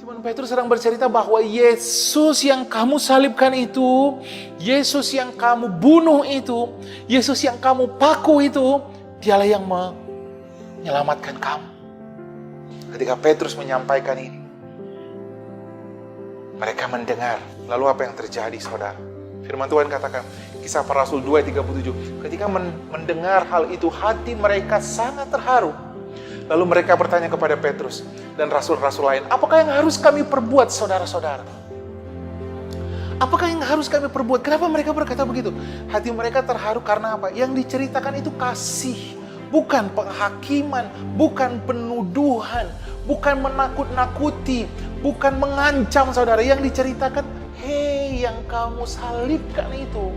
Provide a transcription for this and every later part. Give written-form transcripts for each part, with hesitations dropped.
Simon Petrus sedang bercerita bahwa Yesus yang kamu salibkan itu, Yesus yang kamu bunuh itu, Yesus yang kamu paku itu, dialah yang menyelamatkan kamu. Ketika Petrus menyampaikan ini, mereka mendengar. Lalu apa yang terjadi, saudara? Firman Tuhan katakan, Kisah Para Rasul 2:37, ketika mendengar hal itu, hati mereka sangat terharu. Lalu mereka bertanya kepada Petrus dan rasul-rasul lain, apakah yang harus kami perbuat, saudara-saudara? Apakah yang harus kami perbuat? Kenapa mereka berkata begitu? Hati mereka terharu karena apa? Yang diceritakan itu kasih, bukan penghakiman, bukan penuduhan, bukan menakut-nakuti, bukan mengancam, saudara. Yang diceritakan, hei, yang kamu salibkan itu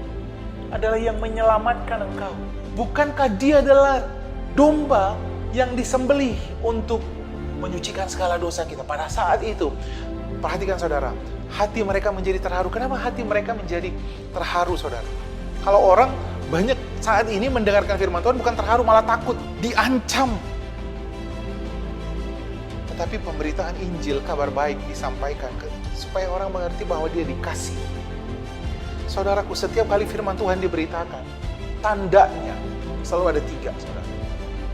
adalah yang menyelamatkan engkau. Bukankah dia adalah domba yang disembelih untuk menyucikan segala dosa kita? Pada saat itu, perhatikan saudara, hati mereka menjadi terharu. Kenapa hati mereka menjadi terharu, saudara? Kalau orang banyak saat ini mendengarkan firman Tuhan bukan terharu, malah takut, diancam. Tetapi pemberitaan Injil, kabar baik disampaikan supaya orang mengerti bahwa dia dikasih. Saudaraku, setiap kali firman Tuhan diberitakan, tandanya selalu ada 3, saudara.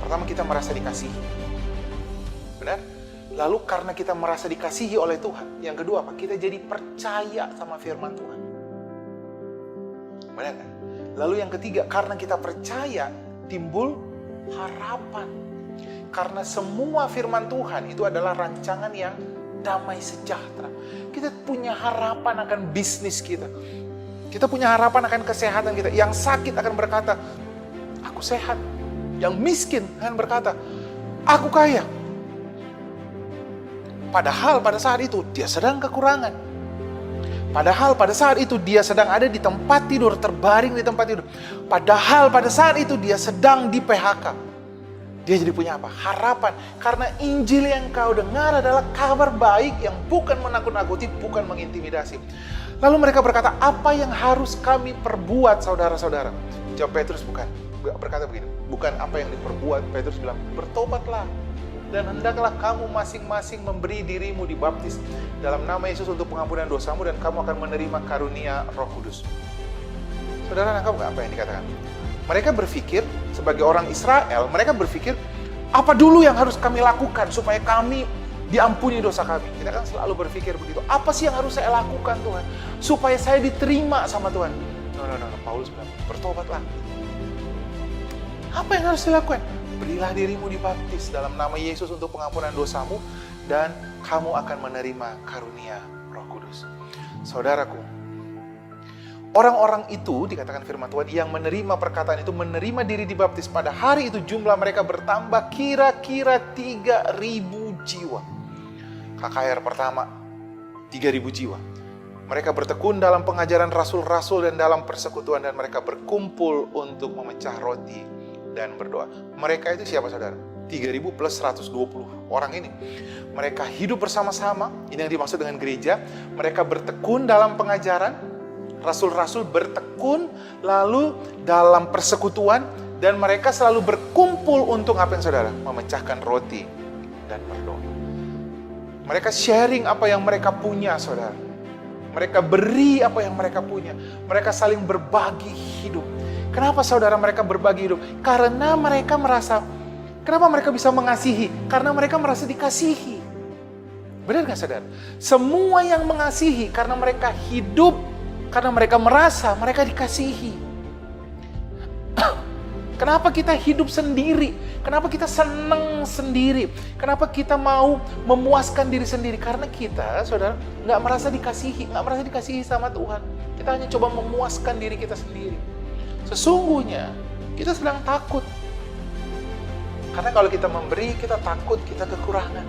Pertama, kita merasa dikasihi. Benar? Lalu karena kita merasa dikasihi oleh Tuhan, yang kedua apa? Kita jadi percaya sama firman Tuhan. Benar kan? Lalu yang ketiga, karena kita percaya, timbul harapan. Karena semua firman Tuhan itu adalah rancangan yang damai sejahtera. Kita punya harapan akan bisnis kita. Kita punya harapan akan kesehatan kita. Yang sakit akan berkata, aku sehat. Yang miskin akan berkata, aku kaya. Padahal pada saat itu dia sedang kekurangan. Padahal pada saat itu dia sedang ada di tempat tidur, terbaring di tempat tidur. Padahal pada saat itu dia sedang di PHK. Dia jadi punya apa? Harapan. Karena Injil yang kau dengar adalah kabar baik yang bukan menakut-nakuti, bukan mengintimidasi. Lalu mereka berkata, apa yang harus kami perbuat, saudara-saudara? Jawab Petrus, berkata begini, bukan apa yang diperbuat. Petrus bilang, bertobatlah dan hendaklah kamu masing-masing memberi dirimu dibaptis dalam nama Yesus untuk pengampunan dosamu, dan kamu akan menerima karunia Roh Kudus. Saudara, nangkap nggak apa yang dikatakan? Mereka berpikir, sebagai orang Israel, mereka berpikir, apa dulu yang harus kami lakukan supaya kami diampuni dosa kami? Kita kan selalu berpikir begitu. Apa sih yang harus saya lakukan, Tuhan, supaya saya diterima sama Tuhan? No. Paulus bilang, bertobatlah. Apa yang harus dilakukan? Berilah dirimu dibaptis dalam nama Yesus untuk pengampunan dosamu, dan kamu akan menerima karunia Roh Kudus. Saudaraku, orang-orang itu, dikatakan firman Tuhan, yang menerima perkataan itu, menerima diri dibaptis, pada hari itu jumlah mereka bertambah kira-kira 3.000 jiwa. KKR pertama, 3.000 jiwa. Mereka bertekun dalam pengajaran rasul-rasul dan dalam persekutuan, dan mereka berkumpul untuk memecah roti dan berdoa. Mereka itu siapa, saudara? 3.000 plus 120 orang ini. Mereka hidup bersama-sama, ini yang dimaksud dengan gereja. Mereka bertekun dalam pengajaran, rasul-rasul bertekun lalu dalam persekutuan, dan mereka selalu berkumpul untuk apa yang, saudara? Memecahkan roti dan berdoa. Mereka sharing apa yang mereka punya, saudara. Mereka beri apa yang mereka punya. Mereka saling berbagi hidup. Kenapa, saudara, mereka berbagi hidup? Karena mereka merasa, kenapa mereka bisa mengasihi? Karena mereka merasa dikasihi. Benar gak, saudara? Semua yang mengasihi karena mereka hidup, karena mereka merasa mereka dikasihi. Kenapa kita hidup sendiri? Kenapa kita senang sendiri? Kenapa kita mau memuaskan diri sendiri? Karena kita, saudara, nggak merasa dikasihi sama Tuhan. Kita hanya coba memuaskan diri kita sendiri. Sesungguhnya kita sedang takut. Karena kalau kita memberi, kita takut kita kekurangan.